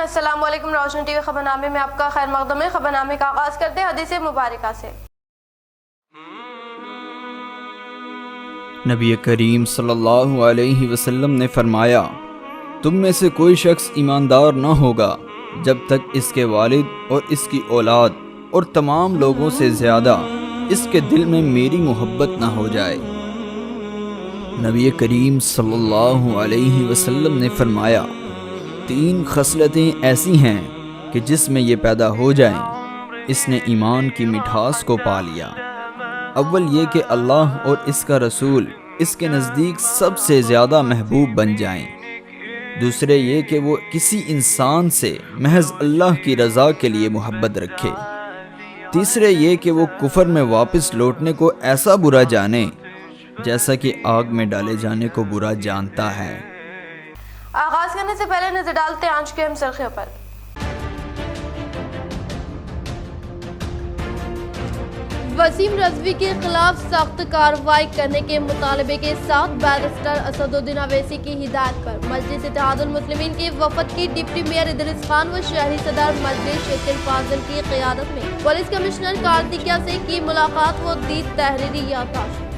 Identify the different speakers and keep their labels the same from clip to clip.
Speaker 1: السلام علیکم۔ روشنی ٹی وی خبرنامے میں آپ کا خیر مقدم ہے۔ خبرنامے کا آغاز کرتے ہیں حدیث مبارکہ سے۔
Speaker 2: نبی کریم صلی اللہ علیہ وسلم نے فرمایا، تم میں سے کوئی شخص ایماندار نہ ہوگا جب تک اس کے والد اور اس کی اولاد اور تمام لوگوں سے زیادہ اس کے دل میں میری محبت نہ ہو جائے۔ نبی کریم صلی اللہ علیہ وسلم نے فرمایا، 3 خصلتیں ایسی ہیں کہ جس میں یہ پیدا ہو جائیں اس نے ایمان کی مٹھاس کو پا لیا۔ اول یہ کہ اللہ اور اس کا رسول اس کے نزدیک سب سے زیادہ محبوب بن جائیں۔ دوسرے یہ کہ وہ کسی انسان سے محض اللہ کی رضا کے لیے محبت رکھے۔ تیسرے یہ کہ وہ کفر میں واپس لوٹنے کو ایسا برا جانے جیسا کہ آگ میں ڈالے جانے کو برا جانتا ہے۔
Speaker 1: آغاز کرنے سے پہلے نظر ڈالتے ہیں آج کے اہم سرخیوں پر۔ وسیم رضوی کے خلاف سخت کارروائی کرنے کے مطالبے کے ساتھ بیرسٹر اسد الدین اویسی کی ہدایت پر مجلس اتحاد المسلمین کے وفد کی ڈپٹی میئر ادریس خان و شہری صدر مجلس شیخ الفاضل کی قیادت میں پولیس کمشنر کارتیکیا سے کی ملاقات و دی تحریری یادداشت۔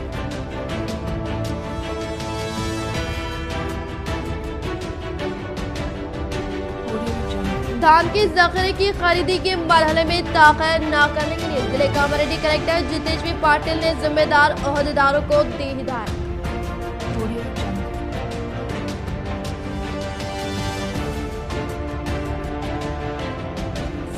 Speaker 1: دھان کے ذخیرے کی خریدی کے مرحلے میں تاخیر نہ کرنے کے لیے ضلع کاماریڈی کلکٹر جتیش پاٹل نے ذمہ دار عہدیداروں کو دی ہدایت۔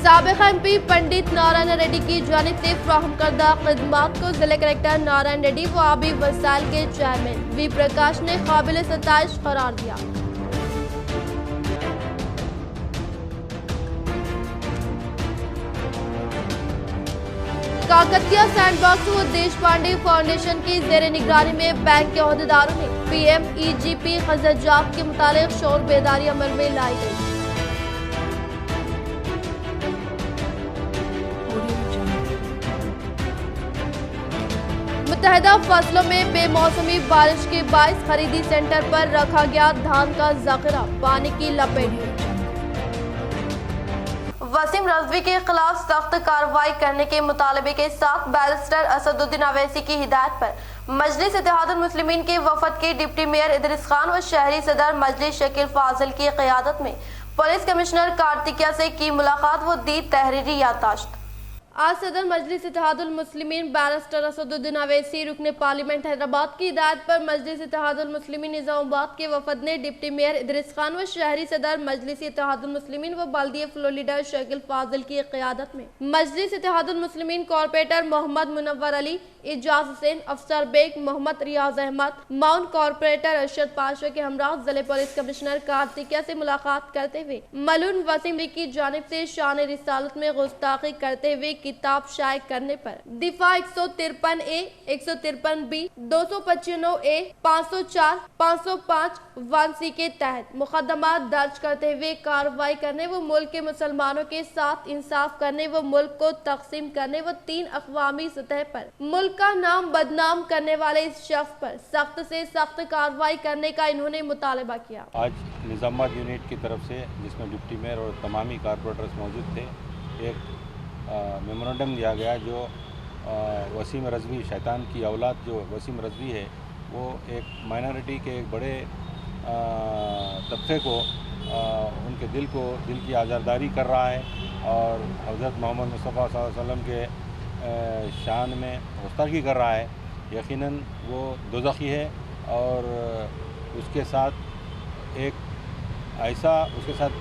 Speaker 1: سابق ایم پی پنڈت نارائن ریڈی کی جانب سے فراہم کردہ خدمات کو ضلع کلکٹر نارائن ریڈی و آبی وسائل کے چیئرمین وی پرکاش نے قابل ستائش قرار دیا۔ کاکتیہ سینڈ باکس و دیش پانڈے فاؤنڈیشن کی زیر نگرانی میں بینک کے عہدیداروں نے پی ایم ای جی پی خرچات کے متعلق شعور بیداری عمل میں لائی گئی۔ متحدہ فصلوں میں بے موسمی بارش کے باعث خریدی سینٹر پر رکھا گیا دھان کا ذخیرہ پانی کی لپیٹ میں۔ وسیم رضوی کے خلاف سخت کارروائی کرنے کے مطالبے کے ساتھ بیرسٹر اسد الدین اویسی کی ہدایت پر مجلس اتحاد المسلمین کے وفد کے ڈپٹی میئر ادریس خان و شہری صدر مجلس شیخ الفاضل کی قیادت میں پولیس کمشنر کارتیکیا سے کی ملاقات و دی تحریری یادداشت۔ آج صدر مجلس اتحاد المسلمین بیرسٹر اسد الدین اویسی رکن پارلیمنٹ حیدرآباد کی ہدایت پر مجلس اتحاد المسلمین نظام آباد کے وفد نے ڈپٹی میئر ادریس خان و شہری صدر مجلس اتحاد المسلمین و بلدیہ فلور لیڈر شیخ الفاضل کی قیادت میں مجلس اتحاد المسلمین کارپوریٹر محمد منور علی، اعجاز حسین، افسر بیگ، محمد ریاض احمد، معاون کارپوریٹر ارشد پاشا کے ہمراہ ضلع پولیس کمشنر کارتیکیا سے ملاقات کرتے ہوئے ملعون وسیم کی جانب سے شان رسالت میں گستاخی کرتے ہوئے کتاب شائع کرنے پر دفعہ 153A، 153B، 295A، 504، 505 1C کے تحت مقدمات درج کرتے ہوئے کارروائی کرنے و ملک کے مسلمانوں کے ساتھ انصاف کرنے و ملک کو تقسیم کرنے و 3 اقوامی سطح پر ملک کا نام بدنام کرنے والے اس شخص پر سخت سے سخت کارروائی کرنے کا انہوں نے مطالبہ کیا۔
Speaker 3: آج نظام آباد یونٹ کی طرف سے جس میں ڈپٹی میئر اور تمامی کارپوریٹرز موجود تھے، ایک میمورنڈم دیا گیا جو وسیم رضوی، شیطان کی اولاد جو وسیم رضوی ہے، وہ ایک مائنارٹی کے ایک بڑے طبقے کو ان کے دل کی آزارداری کر رہا ہے اور حضرت محمد مصطفیٰ صلی اللہ علیہ وسلم کے شان میں گستاخی کر رہا ہے۔ یقیناً وہ دوزخی ہے اور اس کے ساتھ اس کے ساتھ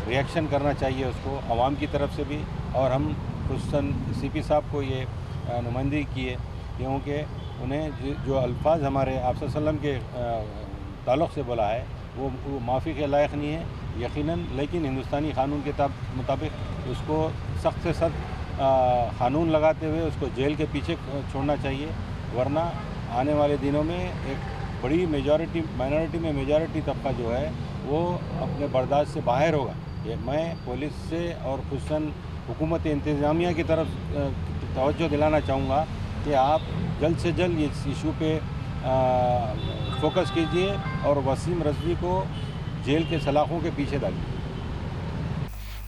Speaker 3: ریئیکشن کرنا چاہیے اس کو عوام کی طرف سے بھی، اور ہم خصوصاً سی پی صاحب کو یہ نمائندگی کی ہے کیونکہ انہیں جو الفاظ ہمارے آپ صلی اللہ علیہ وسلم کے تعلق سے بولا ہے وہ معافی کے لائق نہیں ہے یقیناً، لیکن ہندوستانی قانون کے مطابق اس کو سخت سے سخت قانون لگاتے ہوئے اس کو جیل کے پیچھے چھوڑنا چاہیے، ورنہ آنے والے دنوں میں ایک بڑی مائنارٹی میں میجارٹی طبقہ جو ہے وہ اپنے برداشت سے باہر ہوگا۔ میں پولیس سے اور خصوصاً حکومت انتظامیہ کی طرف توجہ دلانا چاہوں گا کہ آپ جلد سے جلد اس ایشو پہ فوکس کیجئے اور وسیم رضوی کو जेल के सलाखों के पीछे डाली।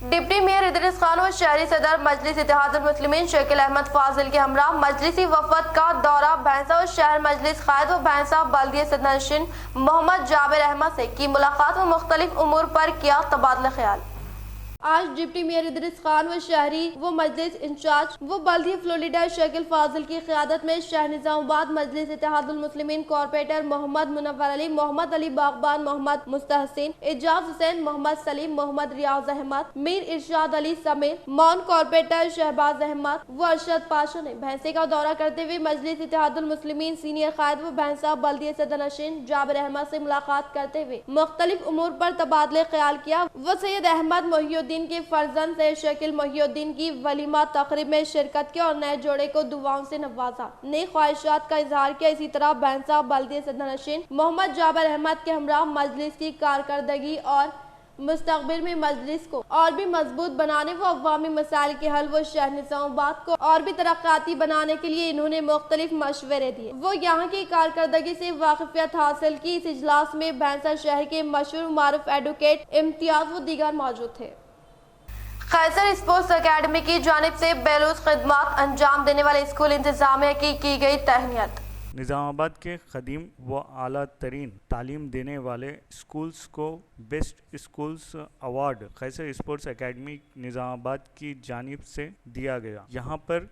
Speaker 1: डिप्टी मेयर इदरीस खान व शहरी सदर मजलिस इत्तेहादुल मुस्लिमीन शकील अहमद फाजिल के हमरा मजलिसी वफद का दौरा भैंसा और शहर मजलिस कायद व भैंसा बल्दिया सदरनशीन मोहम्मद जाबिर अहमद से की मुलाकात व मुख्तलिफ उमूर पर किया तबादला ख्याल। आज डिप्टी मेयर इदरीस खान व शहरी व मजलिस इंचार्ज व बल्दिया फ्लोरिडा शकील फाजिल की क़यादत में शहर निज़ामाबाद मजलिस इत्तेहादुल मुस्लिमीन कॉर्पोरेटर मोहम्मद मुनव्वर अली, मोहम्मद अली बागबान, मोहम्मद मुस्तहसिन, एजाज हुसैन, मोहम्मद सलीम, मोहम्मद रियाज अहमद, मीर इरशाद अली समेत मौन कॉर्पोरेटर शहबाज अहमद व अरशद पाशा ने भैंसे का दौरा करते हुए मजलिस इत्तेहादुल मुस्लिमीन सीनियर कायद व भैंसा बल्दिया सदरनशीन जाबिर अहमद से मुलाकात करते हुए मुख्तलिफ उमूर पर तबादले ख्याल किया व सैयद अहमद मोहिउद्दीन के फर्जंद से शकील मोहिउद्दीन की वलीमा तकरीब में शिरकत की और नए जोड़े को दुआओं से नवाजा, नई ख्वाहिशात का इजहार किया। इसी तरह भैंसा बल्दिया सदरनशीन मोहम्मद जाबिर अहमद के हमरा मजलिस की कारकर्दगी और मुस्तकबिल में मजलिस को और भी मजबूत बनाने व अवामी मसाइल के हल व शहर निज़ामाबाद को और भी तरक्याती बनाने के लिए इन्होंने मुख्तलिफ मशवरे दिए। वो यहाँ की कारकर्दगी से वाकिफियत हासिल की। इस इजलास में भैंसा शहर के मशहूर मारूफ एडवोकेट इम्तियाज व दीगर मौजूद थे। कैसर स्पोर्ट्स अकेडमी की जानिब से बेलूस खिदमात अंजाम देने वाले स्कूल इंतजामिया की गई तहनीत।
Speaker 4: निज़ामाबाद के क़दीम व आला तरीन तालीम देने वाले स्कूल्स को बेस्ट स्कूल्स अवार्ड कैसर स्पोर्ट्स एकेडमी निज़ामाबाद की जानिब से दिया गया। यहाँ पर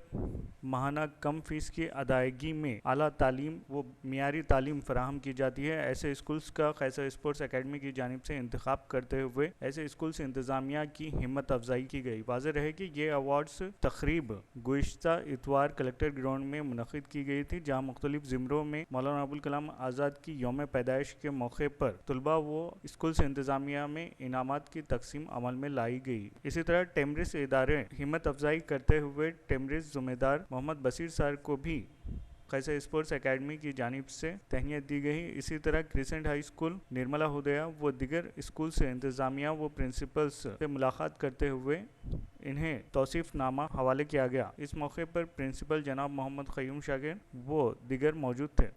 Speaker 4: माहाना कम फीस की अदायगी में आला तालीम व मियारी तालीम फराहम की जाती है। ऐसे स्कूल्स का कैसर स्पोर्ट्स एकेडमी की जानिब से इंतखाब करते हुए ऐसे स्कूल्स इंतज़ामिया की हिम्मत अफजाई की गई। वाज़ेह रहे कि ये अवार्ड्स तकरीब गुज़िश्ता इतवार कलेक्टर ग्राउंड में मुनक़िद की गई थी, जहाँ मुख्तलिफ ज़िमरों में मौलाना अबुल कलाम आज़ाद की यौम पैदाइश के मौके पर तलबा व स्कूल्स इंतज़ामिया में इनामात की तकसीम अमल में लाई गई। इसी तरह टेमरिस इदारे हिम्मत अफजाई करते हुए टेमरिस ज़िम्मेदार मोहम्मद बशीर सर को भी कैसर स्पोर्ट्स एकेडमी की जानिब से तहनीत दी गई। इसी तरह क्रिसेंट हाई स्कूल, निर्मला हुदैया व दिगर स्कूल से इंतज़ामिया व प्रिंसिपल्स से मुलाकात करते हुए इन्हें तौसीफ़नामा हवाले किया गया। इस मौके पर प्रिंसिपल जनाब मोहम्मद क़य्यूम शागिर व दिगर मौजूद थे।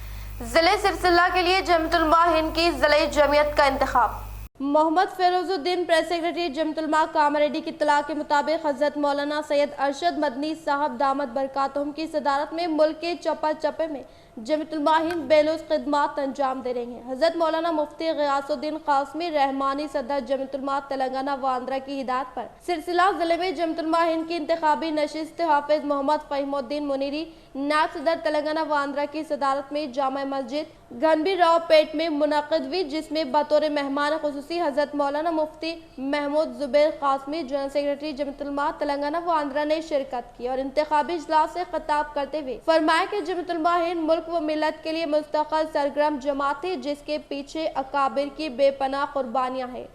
Speaker 1: ज़िले सिलसिला के लिए जमीयतुल उलमा हिंद की ज़िले जमीयत का इंतखाब। मोहम्मद फ़िरोज़ुद्दीन प्रेस सेक्रेटरी जमीयतुल उलमा कामरेड्डी की इत्तला के मुताबिक हज़रत मौलाना सैयद अरशद मदनी साहब दामद बरकातुहुम की सदारत में मुल्क के चप्पा चप्पे में जमीयतुल उलमा हिंद बेलूस खिदमात अंजाम दे रही हैं। हज़रत मौलाना मुफ्ती ग़ियासुद्दीन क़ासमी रहमानी सदर जमीयतुल उलमा तेलंगाना व आंध्रा की हिदायत पर सिलसिला ज़िले में जमीयतुल उलमा हिंद की इंतखाबी नशिस्त हाफिज़ मोहम्मद फ़हीमुद्दीन मुनीरी नायब सदर तेलंगाना व आंध्रा की सदारत में जामा मस्जिद घनबी राव पेट में मुनक़िद हुई, जिसमें बतौर मेहमान ख़ुसूसी हज़रत मौलाना मुफ्ती महमूद ज़ुबैर क़ासमी जनरल सेक्रेटरी जमीयतुल उलमा तेलंगाना व आंध्रा ने शिरकत की और इंतखाबी इजलास से खिताब करते हुए फरमाया कि जमीयतुल उलमा हिंद मुल्क व मिल्लत के लिए मुस्तक़िल सरगर्म जमात है, जिसके पीछे अकाबिर की बेपनाह कुर्बानियाँ हैं।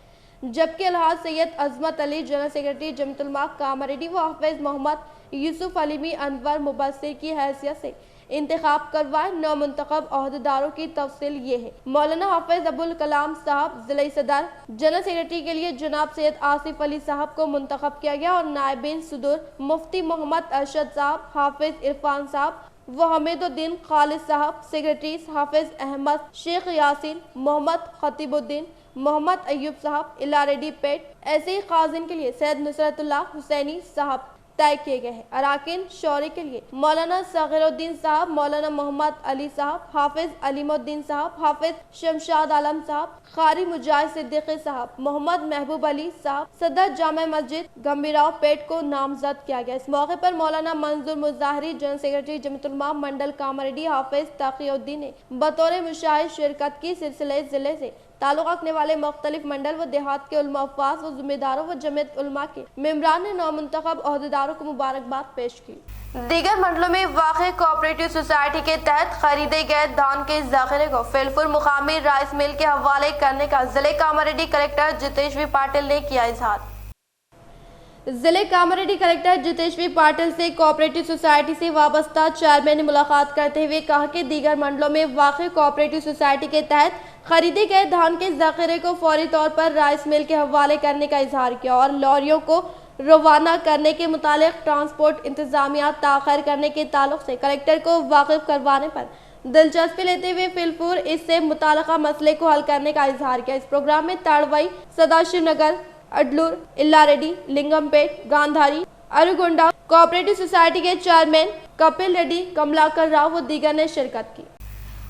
Speaker 1: जबकि अलहाज सैयद अज़मत अली जनरल सेक्रेटरी जमीयतुल उलमा कामरेड्डी व हाफिज़ मोहम्मद यूसुफ अलीमी अनवर मुबस्सिर की हैसियत से इंतखाब करवाए। नौ मुंतखब अहदेदारों की तफसील ये है। मौलाना हाफिज़ अबुल कलाम साहब ज़िले सदर, जनरल सेक्रेटरी के लिए जनाब सैयद आसिफ अली साहब को मुंतखब किया गया और नायबिन सदर मुफ्ती मोहम्मद अरशद साहब, हाफिज़ इरफान साहब व हमीदुद्दीन खालिद साहब, सेक्रेटरी हाफिज़ अहमद, शेख यासीन, मोहम्मद खतीबुद्दीन, मोहम्मद अयूब साहब इलारेडी पेट। ऐसे ही काज़िन के लिए सैयद नुसरतुल्लाह हुसैनी साहब तय किए गए हैं। अराकिन शौरी के लिए मौलाना सगीरुद्दीन साहब, मौलाना मोहम्मद अली साहब, हाफिज़ अलीमुद्दीन साहब, हाफिज़ शमशाद आलम साहब, कारी मुजाहिद सिद्दीकी साहब, मोहम्मद महबूब अली साहब सदर जामा मस्जिद गंभीराव पेट को नामजद किया गया। इस मौके पर मौलाना मंजूर मुजाहिरी जनरल सेक्रेटरी जमीयतुल उलमा मंडल कामरेड्डी हाफिज़ तकीउद्दीन ने बतौर मुशाहिद शिरकत की। सिलसिले जिले से ताल्लुक़ रखने वाले मुख्तलिफ मंडल व देहात के उलमा अफ़वाज़ व ज़िम्मेदारों व जमीयत उलमा के मेंबरान ने नौ मुंतखब अहदेदारों को मुबारकबाद पेश की। दीगर मंडलों में वाक़ई कोऑपरेटिव सोसाइटी के तहत खरीदे गए धान के ज़ख़ीरे को फिलपुर मुकामी राइस मिल के हवाले करने का ज़िले कामारेड्डी कलेक्टर जितेश्वरी पाटिल ने किया इज़हार। जिले कामारेड्डी कलेक्टर जितेश्वरी पाटिल से कोऑपरेटिव सोसाइटी से वाबस्ता चेयरमैन ने मुलाकात करते हुए कहा कि दीगर मंडलों में वाक़ई कोऑपरेटिव सोसाइटी के तहत खरीदे गए धान के ज़ख़ीरे को फौरी तौर पर राइस मिल के हवाले करने का इजहार किया और लॉरियों को रवाना करने के मुतालिक ट्रांसपोर्ट इंतजामिया ताख़िर करने के ताल्लुक से कलेक्टर को वाकिफ करवाने पर دلچسپی لیتے ہوئے فلپور اس سے متعلقہ مسئلے کو حل کرنے کا اظہار کیا۔ اس پروگرام میں تڑوئی، سداشیو نگر، اڈلور، الاریڈی، لنگم پیٹ، گاندھاری، اروگونڈا کوآپریٹو سوسائٹی کے چیئرمین کپل ریڈی، کملاکر راؤ و دیگر نے شرکت کی۔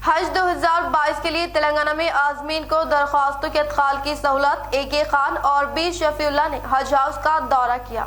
Speaker 1: حج 2022 کے لیے تلنگانہ میں عازمین کو درخواستوں کے ادخال کی سہولت، اے کے خان اور بی شفیع اللہ نے حج ہاؤس کا دورہ کیا۔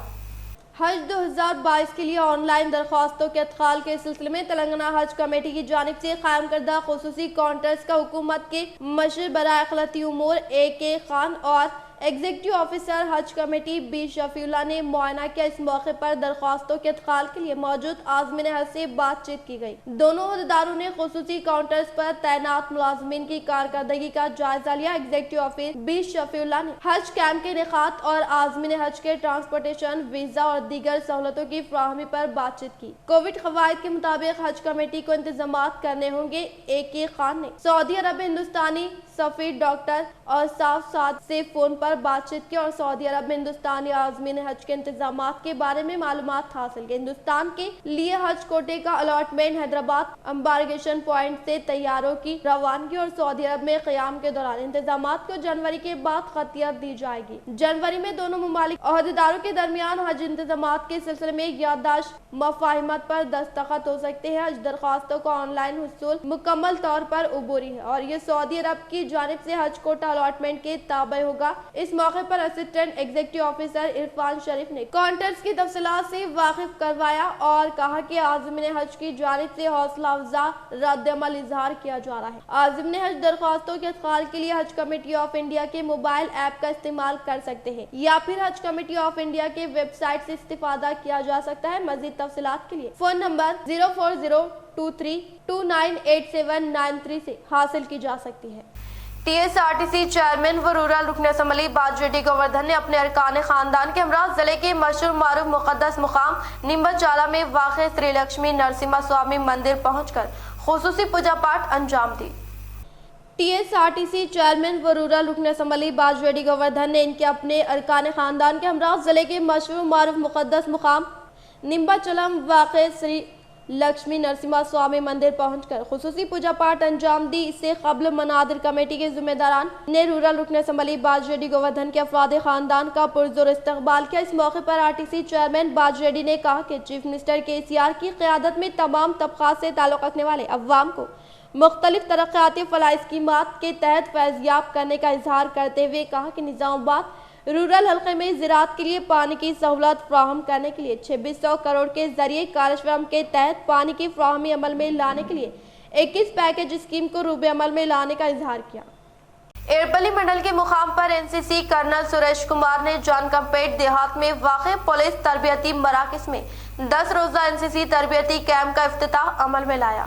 Speaker 1: حج 2022 کے لیے آن لائن درخواستوں کے ادخال کے سلسلے میں تلنگانہ حج کمیٹی کی جانب سے قائم کردہ خصوصی کاؤنٹرز کا حکومت کے مشیر برائے اقلیتی امور اے کے خان اور ایگزیکٹو آفیسر حج کمیٹی بی شفیع اللہ نے معائنہ کیا۔ اس موقع پر درخواستوں کے ادخال کے لیے موجود عازمین حج سے بات چیت کی گئی۔ دونوں عہدیداروں نے خصوصی کاؤنٹرز پر تعینات ملازمین کی کارکردگی کا جائزہ لیا۔ Executive officer be Shafiullah نے حج کیمپ کے انعقاد اور عازمین حج کے ٹرانسپورٹیشن، ویزا اور دیگر سہولتوں کی فراہمی پر بات چیت کی۔ کووڈ قواعد کے مطابق حج کمیٹی کو انتظامات کرنے ہوں گے۔ اے کے خان نے سعودی عرب ہندوستانی سفیر ڈاکٹر اوصاف سعد سے فون پر بات چیت کی اور سعودی عرب میں ہندوستانی عازمین حج کے انتظامات کے بارے میں معلومات حاصل کی۔ ہندوستان کے لیے حج کوٹے کا الاٹمنٹ، حیدرآباد امبارگیشن پوائنٹ سے طیاروں کی روانگی اور سعودی عرب میں قیام کے دوران انتظامات کو جنوری کے بعد قطعیت دی جائے گی۔ جنوری میں دونوں ممالک عہدیداروں کے درمیان حج انتظامات کے سلسلے میں یادداشت مفاہمت پر دستخط ہو سکتے ہیں۔ حج درخواستوں کو آن لائن حصول مکمل طور پر عبوری ہے اور یہ سعودی عرب کی جانب سے حج کوٹا الاٹمنٹ کے تابع ہوگا۔ اس موقع پر اسسٹنٹ ایگزیکٹو آفیسر عرفان شریف نے کاؤنٹرز کی تفصیلات سے واقف کروایا اور کہا کہ عازمین حج کی جانب سے حوصلہ افزا رد عمل اظہار کیا جا رہا ہے۔ عازمین حج درخواستوں کے ادخال کے لیے حج کمیٹی آف انڈیا کے موبائل ایپ کا استعمال کر سکتے ہیں یا پھر حج کمیٹی آف انڈیا کے ویب سائٹ سے استفادہ کیا جا سکتا ہے۔ مزید تفصیلات کے لیے فون نمبر 04023298793 سے حاصل کی جا سکتی ہے۔ T S R T C chairman و رورل رکن اسمبلی باج ریڈی گوردھن نے اپنے ارکان خاندان کے ہمراہ ضلع کے مشہور معروف مقدس مقام نمبچالہ میں واقع سری لکشمی نرسمہا سوامی مندر پہنچ کر خصوصی پوجا پاٹ انجام دی۔ T S R T C chairman و رورل رکن اسمبلی باج ریڈی گوردھن نے ان کے اپنے ارکان خاندان کے ہمراہ ضلع کے مشہور معروف مقدس مقام نمبچالم واقع سری لکشمی نرسمہا سوامی مندر پہنچ کر خصوصی پوجا پاٹ انجام دی۔ اس سے قبل منادر کمیٹی کے ذمہ داران نے رورل رکن اسمبلی باج ریڈی گوردھن کے افراد خاندان کا پرزور استقبال کیا۔ اس موقع پر R T C chairman Baj Reddy نے کہا کہ چیف منسٹر کے سی آر کی قیادت میں تمام طبقات سے تعلق رکھنے والے عوام کو مختلف ترقیاتی فلاحی اسکیمات کے تحت فیضیاب کرنے کا اظہار کرتے ہوئے کہا کہ نظام آباد رورل حلقے میں زراعت کے لیے پانی کی سہولت فراہم کرنے کے لیے 2600 کروڑ کے ذریعے کاریشورم کے تحت پانی کی فراہمی عمل میں لانے کے لیے 21 پیکج اسکیم کو روب عمل میں لانے کا اظہار کیا۔ ایرپلی منڈل کے مقام پر این سی سی کرنل سریش کمار نے جان کمپیٹ دیہات میں واقع پولیس تربیتی مراکز میں 10 روزہ این سی سی تربیتی کیمپ کا افتتاح عمل میں لایا۔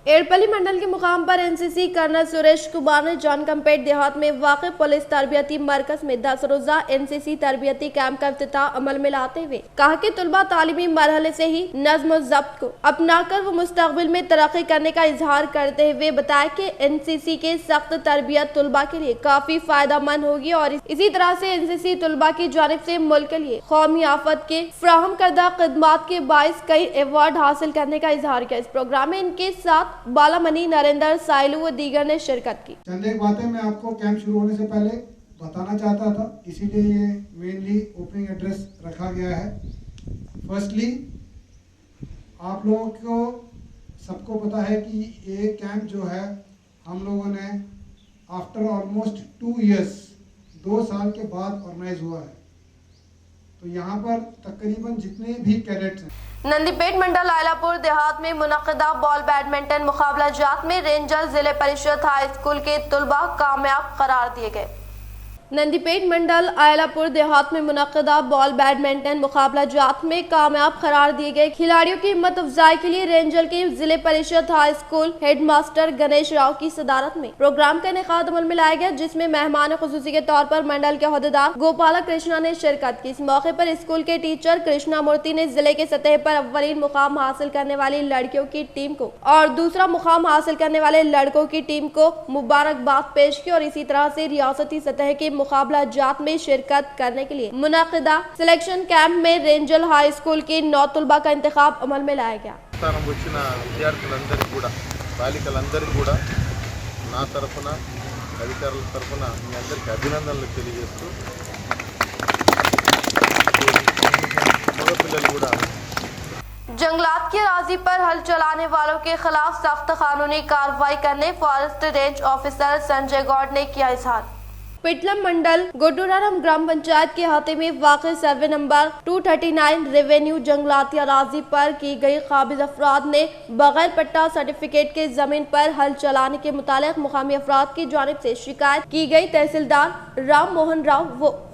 Speaker 1: ایرپلی منڈل کے مقام پر این سی سی کرنل سریش کمار نے جان کمپیٹ دیہات میں واقع پولیس تربیتی مرکز میں 10 روزہ این سی سی تربیتی کیمپ کا افتتاح عمل میں لاتے ہوئے کہا کہ طلبہ تعلیمی مرحلے سے ہی نظم و ضبط کو اپنا کر وہ مستقبل میں ترقی کرنے کا اظہار کرتے ہوئے بتایا کہ این سی سی کے سخت تربیت طلبہ کے لیے کافی فائدہ مند ہوگی اور اسی طرح سے این سی سی طلبہ کی جانب سے ملک کے لیے قومی آفت کے فراہم کردہ خدمات کے باعث کئی ایوارڈ حاصل کرنے کا اظہار کیا۔ اس پروگرام میں ان کے ساتھ بالا منی، نریندر سائلو و دیگر نے شرکت کی۔
Speaker 5: چند ایک باتیں میں آپ کو کیمپ شروع ہونے سے پہلے بتانا چاہتا تھا، اسی لیے یہ مینلی اوپننگ ایڈریس رکھا گیا ہے۔ فرسٹلی آپ لوگوں کو سب کو پتا ہے کہ یہ کیمپ جو ہے ہم لوگوں نے آفٹر آلموسٹ 2 ایئرس 2 سال کے بعد آرگنائز ہوا ہے۔ تو یہاں پر تقریباً جتنے بھی کیڈٹس ہیں
Speaker 1: نندی پیٹ منڈل آئلہ پور دیہات میں منعقدہ بال بیڈمنٹن مقابلہ جات میں رینجر ضلع پریشد ہائی اسکول کے طلباء کامیاب قرار دیے گئے۔ نندی پیٹ منڈل آئلہ پور دیہات میں منعقدہ بال بیڈمنٹن مقابلہ جات میں کامیاب قرار دیے گئے کھلاڑیوں کی ہمت افزائی کے لیے رینجر کے ضلع پریشد high school head master Ganesh Rao کی صدارت میں پروگرام کا انعقاد عمل میں لایا گیا، جس میں مہمان خصوصی کے طور پر منڈل کے عہدیدار گوپالا کرشنا نے شرکت کی۔ اس موقع پر اسکول کے ٹیچر کرشنا مورتی نے ضلع کے سطح پر اولین مقام حاصل کرنے والی لڑکیوں کی ٹیم کو اور دوسرا مقام حاصل کرنے والے لڑکوں کی ٹیم کو مبارکباد پیش کی اور اسی طرح سے ریاستی سطح کے مقابلہ جات میں شرکت کرنے کے لیے منعقدہ سلیکشن کیمپ میں رینجل ہائی اسکول کے 9 طلباء کا انتخاب عمل میں لایا گیا۔
Speaker 6: బాలికలందరికీ కూడా నా తరఫున అధికారుల తరఫున మీ అందరికీ అభినందనలు తెలియజేస్తూ మగపిల్లలు కూడా
Speaker 1: जंगलात की अराजी पर हल चलाने वालों के खिलाफ सख्त कानूनी कार्रवाई करने forest range officer Sanjay Goud ने किया इजहार। पिटलम मंडल गोडूराम ग्राम पंचायत के अहाते में वाक़ सर्वे नंबर 239 रेवेन्यू जंगलाती अराजी पर की गई काबिज अफराद ने बगैर पट्टा सर्टिफिकेट के जमीन पर हल चलाने के मुतालिक मुकामी अफराद की जानिब से शिकायत की गई। तहसीलदार राम मोहन राव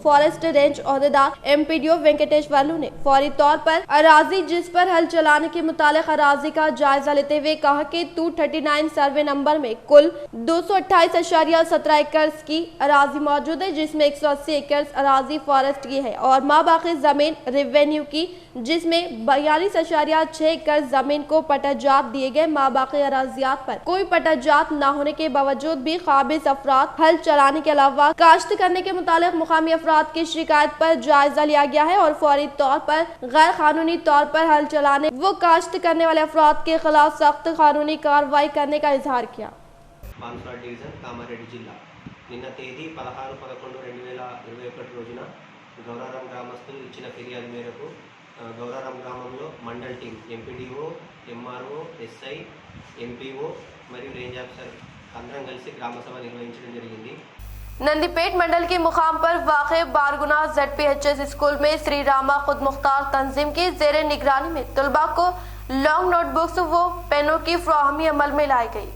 Speaker 1: फॉरेस्ट रेंज अहदेदार MPDO वेंकटेश वालू ने फौरी तौर पर अराजी जिस पर हल चलाने के मुतालिक अराजी का जायजा लेते हुए कहा कि 239 सर्वे नंबर में कुल 228.17 एकड़ की अराजी मौजूद है, जिसमें 180 एकड़ अराजी फॉरेस्ट की है और माबाकी जमीन रेवेन्यू की, जिसमें 42.6 एकड़ जमीन को पट्टाजात दिए गए। माबाकी अराजियात पर कोई पट्टाजात न होने के बावजूद भी काबिज अफराद हल चलाने के अलावा काश्त करने के मुतालिक मुकामी अफराद की शिकायत पर जायजा लिया गया है और फौरी तौर पर गैर कानूनी तौर पर हल चलाने व काश्त करने वाले अफराद के खिलाफ सख्त कानूनी कार्रवाई करने का इजहार किया।
Speaker 7: బాన్స్వాడ డివిజన్ కామారెడ్డి జిల్లా నిన్న తేదీ 16/11/2021 రోజున గౌరారం గ్రామస్తులు ఇచ్చిన ఫిర్యాదు మేరకు గౌరారం గ్రామంలో mandal team MPDO, MRO, SI, MPO మరియు రేంజ్ ఆఫీసర్ అందరం కలిసి గ్రామ సభ నిర్వహించడం జరిగింది।
Speaker 1: नंदीपेट मंडल के मुकाम पर वाक़े बारगुना ZPHS स्कूल में श्री रामा खुद मुख्तार तंजीम की जेर निगरानी में तलबा को लॉन्ग नोटबुक्स व पेनों की फराहमी अमल में लाई गई।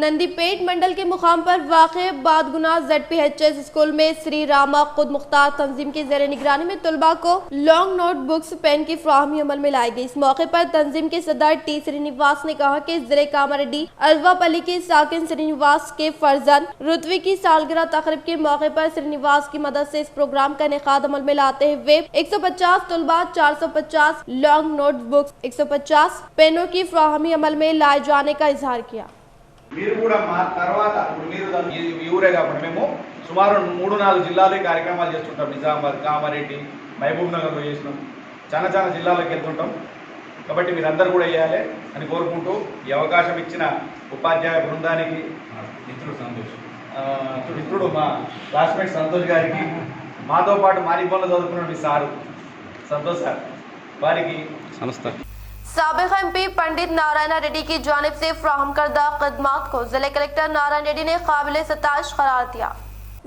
Speaker 1: नंदीपेट मंडल के मुकाम पर वाक़े बादगुना ZPHS स्कूल में श्री रामा खुद मुख्तार तंजीम की जेर निगरानी में तलबा को लॉन्ग नोट बुक्स पेन की फराहमी अमल में लाई गई। इस मौके पर तंजीम के सदर T श्रीनिवास ने कहा कि जिले कामारेड्डी अल्वापल्ली के साकिन श्रीनिवास के फर्जंद रुतवी की सालगिरह तकरीब के मौके पर श्रीनिवास की मदद से इस प्रोग्राम का इनेकाद अमल में लाते हुए 150 तलबा 450 लॉन्ग नोट बुक्स 150 पेनों की फराहमी अमल में लाए जाने का इजहार किया।
Speaker 8: మీరు కూడా మా తర్వాత మీరు ఈ ఊరే కాబట్టి మేము సుమారు 3-4 జిల్లాలో కార్యక్రమాలు చేస్తుంటాం। నిజామాబాద్, కామారెడ్డి, మహబూబ్ నగర్లో చేసినాం, చాలా జిల్లాలకు వెళ్తుంటాం। కాబట్టి మీరందరూ కూడా చేయాలి అని కోరుకుంటూ ఈ అవకాశం ఇచ్చిన ఉపాధ్యాయ బృందానికి మిత్రుడు మా క్లాస్మేట్ సంతోష్ గారికి, మాతో పాటు మారిపోన్లో చదువుకున్న మీ సారు సంతోష్ సార్ వారికి నమస్కారం।
Speaker 1: साबिक MP पंडित नारायण रेड्डी की जानिब से फ्राहम करदा खदमात को जिले कलेक्टर नारायण रेड्डी ने काबिल सताइश करार दिया।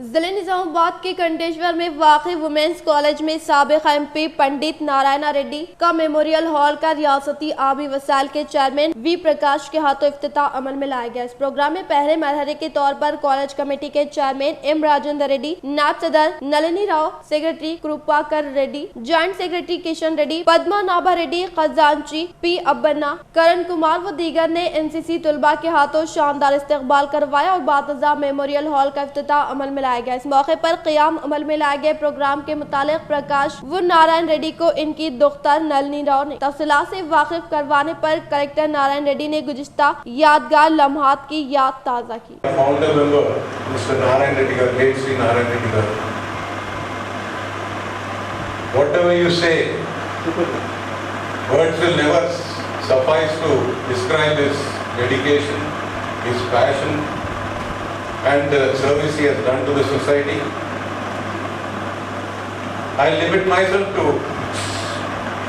Speaker 1: जिले निजामाबाद के कंटेश्वर में वाक़ई वुमेन्स कॉलेज में साबिक MP पंडित नारायण रेड्डी का मेमोरियल हॉल का रियासती आबी वसाइल के चेयरमैन V प्रकाश के हाथों इफ्तिताह अमल में लाया गया। इस प्रोग्राम में पहले मरहले के तौर पर कॉलेज कमेटी के चेयरमैन M राजेंद्र रेड्डी, नायब सदर Nalini Rao, secretary Kripakar Reddy, joint secretary Kishan Reddy, Padmanabha Reddy, खजांची P अब्बन्ना, करण कुमार व दीगर ने NCC तलबा के हाथों शानदार इस्तकबाल करवाया और बातजा मेमोरियल हॉल का इफ्तिताह अमल में लाया गया। इस मौके पर क़याम अमल में लाए गए प्रोग्राम के मुतालिक प्रकाश व नारायण रेड्डी को इनकी दुख्तर नलिनी राव ने तफसीलात से वाकिफ करवाने पर कलेक्टर नारायण रेड्डी ने गुज़िश्ता यादगार लम्हात की याद ताज़ा की।
Speaker 6: Founder member mister Narayana Reddy garu, late Shri Narayana Reddy garu, whatever you say, words will never suffice to describe his dedication, his passion and the service he has done to the society. I limit myself to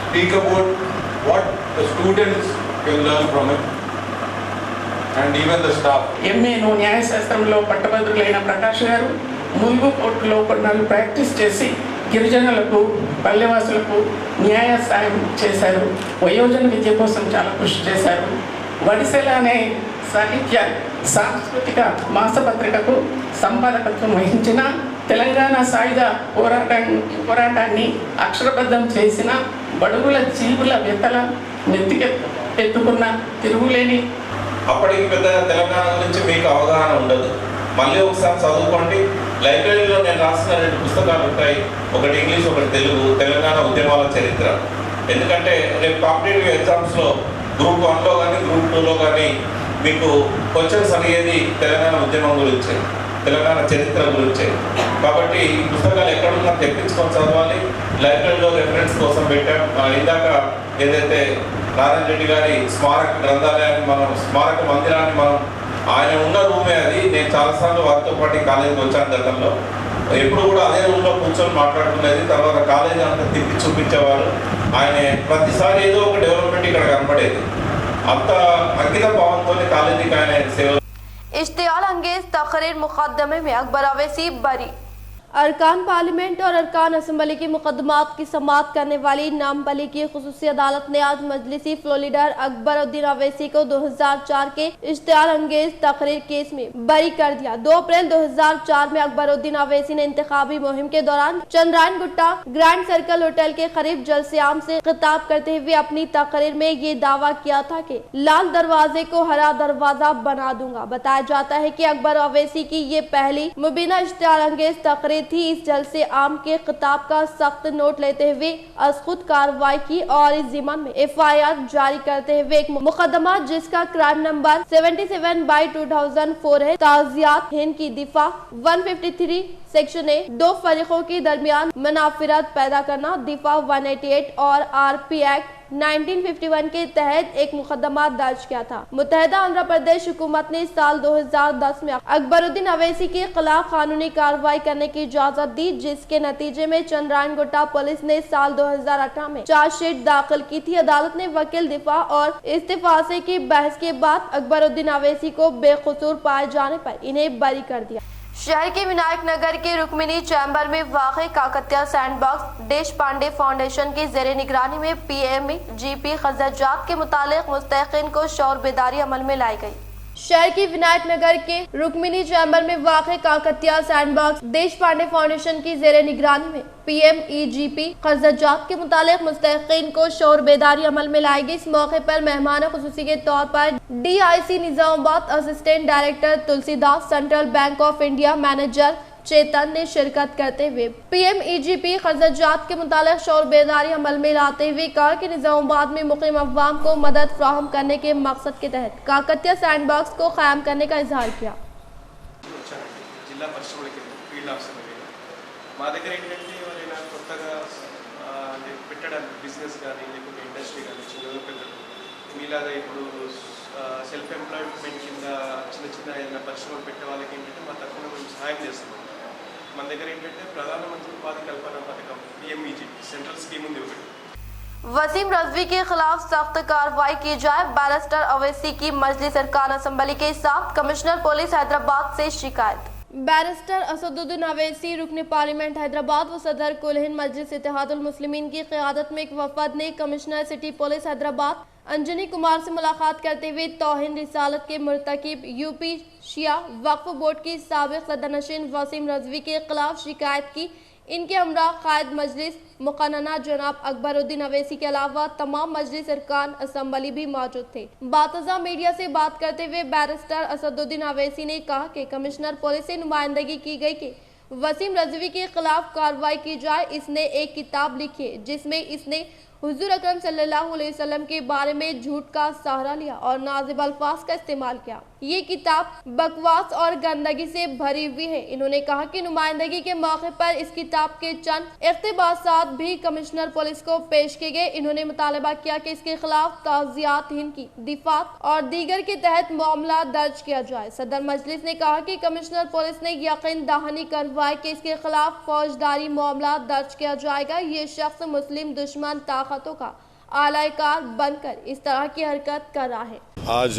Speaker 6: speak about what the students can learn from him and even the staff.
Speaker 9: ఎంఏను న్యాయశాస్త్రంలో పట్టభద్రులైన ప్రకాష్ గారు ములుగు కోర్టులో కొన్నాళ్ళు practice చేసి గిరిజనులకు, పల్లెవాసులకు న్యాయ సాయం చేశారు। వయోజన విద్య కోసం చాలా కృషి చేశారు। వడిసెల అనే సాహిత్య సాంస్కృతిక మాసపత్రికకు సంపాదకత్వం వహించిన, తెలంగాణ సాయుధ పోరాటాన్ని అక్షరబద్ధం చేసిన, బడుగుల జీవుల వ్యతల నెత్తికెత్తుకున్న తిరుగులేని
Speaker 10: అప్పటికి పెద్దగా తెలంగాణ గురించి మీకు అవగాహన ఉండదు। మళ్ళీ ఒకసారి చదువుకోండి। లైబ్రరీలో నేను రాసిన 2 పుస్తకాలు ఉంటాయి, ఒకటి ఇంగ్లీష్, ఒకటి తెలుగు, తెలంగాణ ఉద్యమాల చరిత్ర। ఎందుకంటే రేపు కాంపిటేటివ్ ఎగ్జామ్స్లో గ్రూప్ 1లో కానీ గ్రూప్ 2లో కానీ మీకు క్వశ్చన్స్ అడిగేది తెలంగాణ ఉద్యమం గురించి। తెలంగాణ చరిత్ర గురించే. కాబట్టి ఈ పుస్తకాలు ఎక్కడున్నా తెప్పించుకొని చదవాలి. లైబ్రరీలో రెఫరెన్స్ కోసం పెట్టాం. ఇందాక ఏదైతే నారాయణ రెడ్డి గారి స్మారక గ్రంథాలయాన్ని స్మారక మందిరాన్ని ఆయన ఉన్న రూమే అది. నేను చాలాసార్లు వారితో పాటు కాలేజీకి వచ్చాను గతంలో. ఎప్పుడు కూడా అదే రూమ్లో కూర్చొని మాట్లాడుకునేది. తర్వాత కాలేజీ అంతా తిప్పి చూపించేవారు. ఆయన ప్రతిసారి ఏదో ఒక డెవలప్మెంట్ ఇక్కడ కనపడేది. అంత అంకిత భావంతో కాలేజీకి ఆయన సేవ.
Speaker 1: इश्तियाल अंगेज तकरीर मुकदमे में अकबर अवैसी बरी। अरकान पार्लियामेंट और अरकान असम्बली की मुकदमात की समाअत करने वाली नामपली की खुसूसी अदालत ने आज मजलिसी फ्लो लीडर अकबर उद्दीन अवैसी को 2004 के इश्तियाल अंगेज तकरीर केस में बरी कर दिया। 2 अप्रैल 2004 में अकबर उद्दीन अवैसी ने इंतखाबी मुहिम के दौरान Chandrayangutta grand circle hotel के करीब जलसे-आम से खिताब करते हुए अपनी तकरीर में ये दावा किया था कि लाल दरवाजे को हरा दरवाजा बना दूंगा। बताया जाता है कि अकबर अवैसी की ये पहली मुबीना इश्तियाल अंगेज तकरीर थी। इस जलसे आम के खिताब का सख्त नोट लेते हुए अज़खुद कार्रवाई की और इस ज़िम्मन में FIR जारी करते हुए एक मुकदमा जिसका क्राइम नंबर 77/2004 है, ताज़ियात हिंद की दिफा 153 सेक्शन ए 2 फरीकों के दरमियान मुनाफिरत पैदा करना, दिफा 188 और RP एक्ट 1951 के तहत एक मुकदमा दर्ज किया था। मुत्तहिदा आंध्र प्रदेश हुकूमत ने साल 2010 में अकबरुद्दीन अवैसी के खिलाफ कानूनी कार्रवाई करने की इजाजत दी, जिसके नतीजे में चंद्रायन गुट्टा पुलिस ने साल 2018 में चार्जशीट दाखिल की थी। अदालत ने वकील दिफा और इस्तीफासे की बहस के बाद अकबरुद्दीन अवैसी को बेकसूर पाए जाने पर इन्हें बरी कर दिया। शहर के विनायक नगर के रुक्मिनी चैम्बर में वाक़ई काकतिया सैंडबॉक्स देश पांडे फाउंडेशन की ज़ेरे निगरानी में PMEGP खर्चात के मुतालिक मुस्तहिक़ीन को शौर बेदारी अमल में लाई गई। शहर की विनायक नगर के रुक्मिनी चैम्बर में वाक़ई काकतिया सैंडबॉक्स देश पांडे फाउंडेशन की ज़ेरे निगरानी में PMEGP खर्चात के मुतालिक मुस्तहिक़ीन को शौर बेदारी अमल में लाई गई। इस मौके पर मेहमान खुसूसी के तौर पर DIC Nizamabad assistant director Tulsidas, central bank of India manager Chetan ने शिरकत करते हुए PMEGP खर्चात के मुतालिक शौर बेदारी अमल में लाते हुए कहा कि निजामाबाद में मुक़ीम अवाम को मदद फ्राहम करने के मकसद के तहत काकतिया सैंडबॉक्स को क़ायम करने का इजहार किया।
Speaker 11: జిల్లా పరిశ్రమలకి ఫీల్డ్ ఆఫీసర్లకి మా దగ్గర ఏంటంటే ఎవరైనా కొత్తగా పెట్టడానికి బిజినెస్ కానీ లేకపోతే ఇండస్ట్రీ కానీ చిన్న పెద్దలు మీలాగా ఇప్పుడు సెల్ఫ్ ఎంప్లాయ్మెంట్ కింద చిన్న ఏదైనా పరిశ్రమలు పెట్టే వాళ్ళకి ఏంటంటే మా తరఫున మేము సహాయం చేస్తున్నాం। మన దగ్గర ఏంటంటే ప్రధానమంత్రి ఉపాధి కల్పన పథకం PMEGP సెంట్రల్ స్కీమ్ ఉంది ఒకటి।
Speaker 1: वसीम रजवी के खिलाफ सख्त कार्रवाई की जाए, बैरिस्टर अवैसी की मजलिस अरकान असम्बली के साथ कमिश्नर पुलिस हैदराबाद से शिकायत। बैरिस्टर असदुद्दीन अवैसी रुकन पार्लियामेंट हैदराबाद व सदर कुल हिंद मजलिस इत्तेहादुल मुस्लिमीन की क़यादत में एक वफद ने commissioner city police Hyderabad Anjani Kumar से मुलाकात करते हुए तौहीन रिसालत के मुर्तकिब UP शिया वक्फ बोर्ड की साबिक़ सदरनशीन वसीम रजवी के खिलाफ शिकायत की। इनके हमरा कायद मजलिस मुक़न्नना जनाब अकबरुद्दीन अवैसी के अलावा तमाम मजलिस अरकान असम्बली भी मौजूद थे। बातज़ा मीडिया से बात करते हुए बैरिस्टर असदुद्दीन अवैसी ने कहा कि कमिश्नर पुलिस से नुमाइंदगी की गई कि वसीम रजवी के खिलाफ कार्रवाई की जाए। इसने एक किताब लिखी है जिसमें इसने हुजूर अकरम सल्लल्लाहु अलैहि वसल्लम के बारे में झूठ का सहारा लिया और नाज़िब अल्फाज का इस्तेमाल किया। ये किताब बकवास और गंदगी से भरी हुई है। इन्होंने कहा कि नुमाइंदगी के मौके पर इस किताब के चंद इक़्तिबासात भी कमिश्नर पुलिस को पेश किए गए। इन्होंने मुतालबा किया कि इसके खिलाफ ताज़ियात हिंद की दिफात और दीगर के तहत मामला दर्ज किया जाए। सदर मजलिस ने कहा कि कमिश्नर पुलिस ने यकीन दहानी करवाई कि इसके खिलाफ फौजदारी मामला दर्ज किया जाएगा। ये शख्स मुस्लिम दुश्मन ताकतों का आलाकार बनकर इस तरह की हरकत कर रहा है।
Speaker 12: आज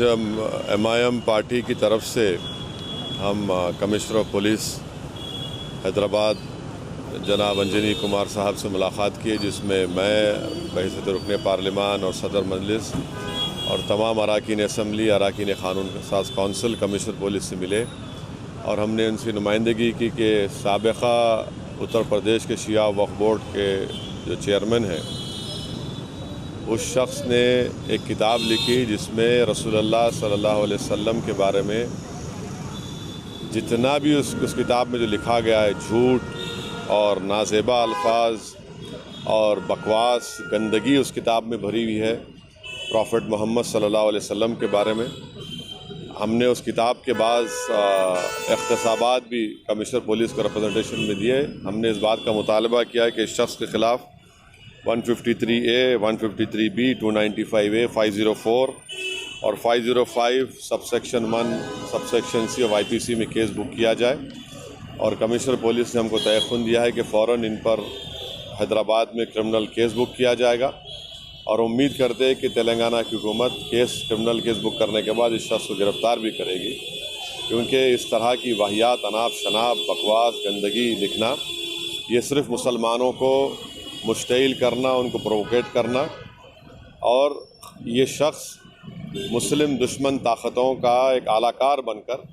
Speaker 12: MIM पार्टी की तरफ से हम कमिश्नर ऑफ पुलिस हैदराबाद जनाब अंजनी कुमार साहब से मुलाकात की, जिसमें मैं बहैसियत रुकन पार्लिमान और सदर मजलिस और तमाम अरकान असम्बली, अरकान क़ानून साज कौंसिल कमिश्नर पुलिस से मिले और हमने उनसे नुमाइंदगी की कि साबिक़ा उत्तर प्रदेश के शिया वक्फ बोर्ड के जो चेयरमैन हैं उस शख्स ने एक किताब लिखी जिसमें रसूलुल्लाह सल्लल्लाहु अलैहि वसल्लम के बारे में जितना भी उस किताब में जो लिखा गया है झूठ और नाज़ेबा अल्फाज और बकवास गंदगी उस किताब में भरी हुई है प्रॉफिट मोहम्मद सल्लल्लाहु अलैहि वसल्लम के बारे में। हमने उस किताब के बाद इख्तिसाबात भी कमिश्नर पुलिस को रिप्रेजेंटेशन में दिए। हमने इस बात का मुतालबा किया है कि इस शख्स के ख़िलाफ़ 153A, 153B, 295A, 504 और 505 subsection 1 subsection C of IPC में केस बुक किया जाए। और कमिश्नर पुलिस ने हमको तयख़ुन दिया है कि फ़ौरन इन पर हैदराबाद में क्रिमिनल केस बुक किया जाएगा और उम्मीद करते हैं कि तेलंगाना की हुकूमत क्रिमिनल केस बुक करने के बाद इस शख्स को गिरफ़्तार भी करेगी, क्योंकि इस तरह की वाहियात, अनाप शनाप, बकवास, गंदगी लिखना ये सिर्फ़ मुसलमानों को मुश्तइल करना, उनको प्रोवोकेट करना, और ये शख्स मुस्लिम दुश्मन ताकतों का एक आलाकार बनकर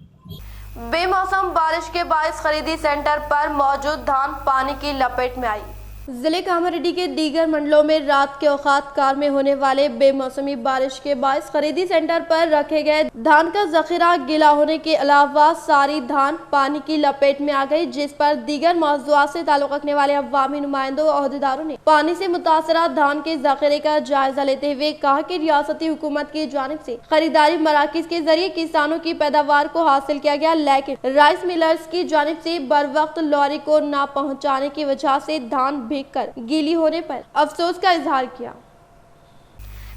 Speaker 1: बेमौसम बारिश के बायस खरीदी सेंटर पर मौजूद धान पानी की लपेट में आई। जिले कामारेड्डी के दीगर मंडलों में रात के औकात कार में होने वाले बेमौसमी बारिश के बायस खरीदी सेंटर पर रखे गए धान का जखीरा गीला होने के अलावा सारी धान पानी की लपेट में आ गई, जिस पर दीगर मौज़ूआत से ताल्लुक़ रखने वाले अवामी नुमाइंदों और अहदेदारों ने पानी से मुतासरा धान के जखीरे का जायजा लेते हुए कहा कि रियासती हुकूमत की जानिब से खरीदारी मराकिज के जरिए किसानों की पैदावार को हासिल किया गया, लेकिन राइस मिलर्स की जानिब से बर वक्त लॉरी को न पहुँचाने की वजह से धान कर गीली होने पर अफसोस का इजहार किया।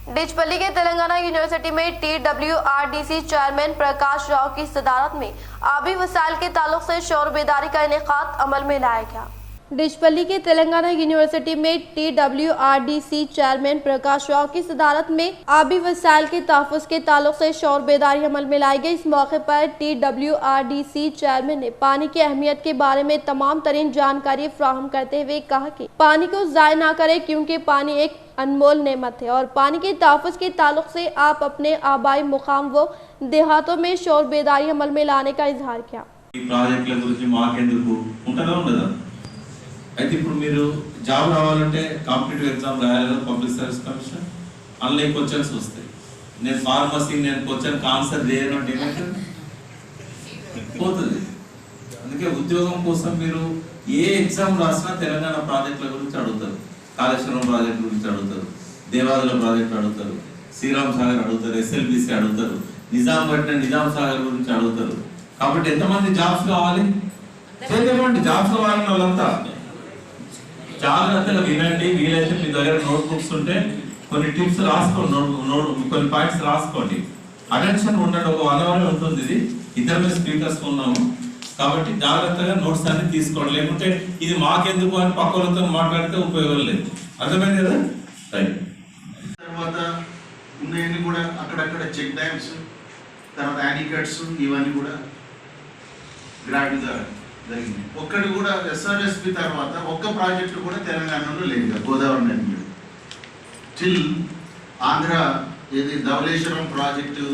Speaker 1: डिचपल्ली के तेलंगाना यूनिवर्सिटी में TWRDC चेयरमैन प्रकाश राव की सदारत में आबी वसाइल के ताल्लुक से शोर बेदारी का इनेकाद अमल में लाया गया। डिचपल्ली के तेलंगाना यूनिवर्सिटी में TWRDC चेयरमैन प्रकाश राव की सदारत में आबी वसाइल के तहफ़्फ़ुज़ के ताल्लुक से शोर बेदारी अमल में लाई गई। इस मौके पर TWRDC चेयरमैन ने पानी की अहमियत के बारे में तमाम तरीन जानकारी फराहम करते हुए कहा कि पानी को ज़ाय ना करें, क्योंकि पानी एक अनमोल नेमत है और पानी के तहफ़्फ़ुज़ के ताल्लुक से आप अपने आबाई मुकाम व देहातों में शोर बेदारी अमल में लाने का इजहार किया।
Speaker 10: అయితే ఇప్పుడు మీరు జాబ్ రావాలంటే కాంపిటేటివ్ ఎగ్జామ్ రాయాలి కదా, public service commission, online questions వస్తాయి. నేను ఫార్మసీ నేను క్వశ్చన్కి ఆన్సర్ చేయను అంటే ఏమవుతుంది, పోతుంది. అందుకే ఉద్యోగం కోసం మీరు ఏ ఎగ్జామ్ రాసినా తెలంగాణ ప్రాజెక్టుల గురించి అడుగుతారు, కాళేశ్వరం ప్రాజెక్టు గురించి అడుగుతారు, దేవాదుల ప్రాజెక్టు అడుగుతారు, శ్రీరామ్ సాగర్ అడుగుతారు, SLBC అడుగుతారు, నిజాం పట్టిన నిజాం సాగర్ గురించి అడుగుతారు. కాబట్టి ఎంతమంది జాబ్స్ కావాలి, చేయండి జాబ్స్ కావాలని వాళ్ళంతా జాగ్రత్తగా వినండి. వీలైతే మీ దగ్గర నోట్ బుక్స్ ఉంటే కొన్ని టిప్స్ రాసుకోండి, కొన్ని పాయింట్స్ రాసుకోండి. అటెన్షన్ ఉండండి, ఒక 1 అవర్ ఉంటుంది. ఇది ఇద్దరు స్పీకర్స్ ఉన్నాము కాబట్టి జాగ్రత్తగా నోట్స్ అన్ని తీసుకోండి, లేకుంటే ఇది మాకెందుకు అని పక్కలతో మాట్లాడితే ఉపయోగం లేదు. అర్థమైంది కదా? రైట్.
Speaker 13: తర్వాత ఉన్నాయని కూడా అక్కడక్కడ చెక్ డ్యామ్స్, తర్వాత యానికట్స్, ఇవన్నీ కూడా గ్రాడ్యుగా జరిగింది. ఒక్కటి కూడా SRSP తర్వాత ఒక్క ప్రాజెక్టు కూడా తెలంగాణలో లేదు, గోదావరి నది మీద. టిల్ ఆంధ్ర ఏది ధవళేశ్వరం ప్రాజెక్టు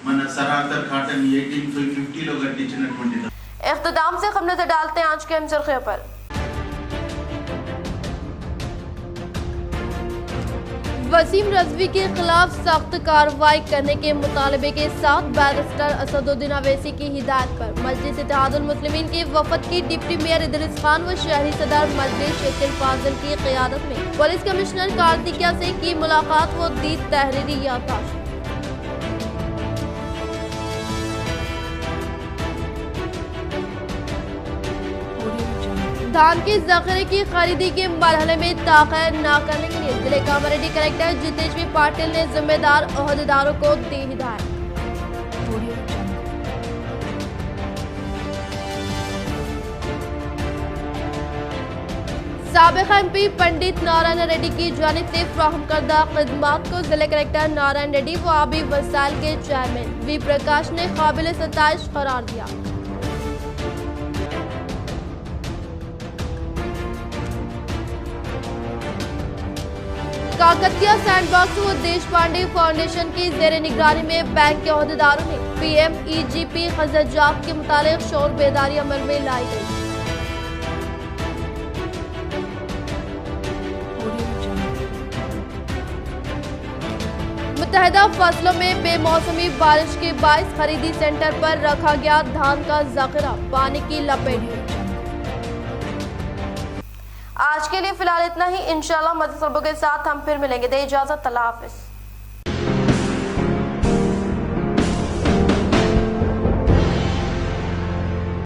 Speaker 13: మన సరార్థర్ కాటన్ 1850లో కట్టించినటువంటి.
Speaker 1: इख्तिताम से खबर नजर डालते हैं आज के अहम सुर्खियों पर। वसीम रजवी के खिलाफ सख्त कार्रवाई करने के मुतालबे के साथ बैरिस्टर असदुद्दीन अवैसी की हिदायत पर मजलिस इत्तेहादुल मुस्लिमीन के वफद की डिप्टी मेयर इदरीस खान व शहरी सदर मजलिस शेख फाजिल की क़यादत में पुलिस कमिश्नर कार्तिकिया से की मुलाकात व दी तहरीरी याददाश्त। धान के जखीरे की खरीदी के मरहले में ताख़ीर न करने के लिए जिले कामारेड्डी कलेक्टर जितेश पाटिल ने जिम्मेदार अहदेदारों को दी हिदायत। साबिक़ MP पंडित नारायण रेड्डी की जानिब से फराहम करदा खिदमात को जिले कलेक्टर नारायण रेड्डी व आबी वसाइल के चेयरमैन V प्रकाश ने काबिल सताइश करार दिया। काकतिया सैंडबॉक्स व देश पांडे फाउंडेशन की जेर निगरानी में बैंक के अहदेदारों ने PMEGP खर्चात के मुतालिक शोर बेदारी अमल में लाई गई। मुतहदा फसलों में बेमौसमी बारिश के बायस खरीदी सेंटर पर रखा गया धान का जखीरा पानी की लपेट में। आज के लिए फिलहाल इतना ही। इंशाल्लाह मज़ीद खबरों के साथ हम फिर मिलेंगे। दे इजाजत, अल्लाह हाफिज।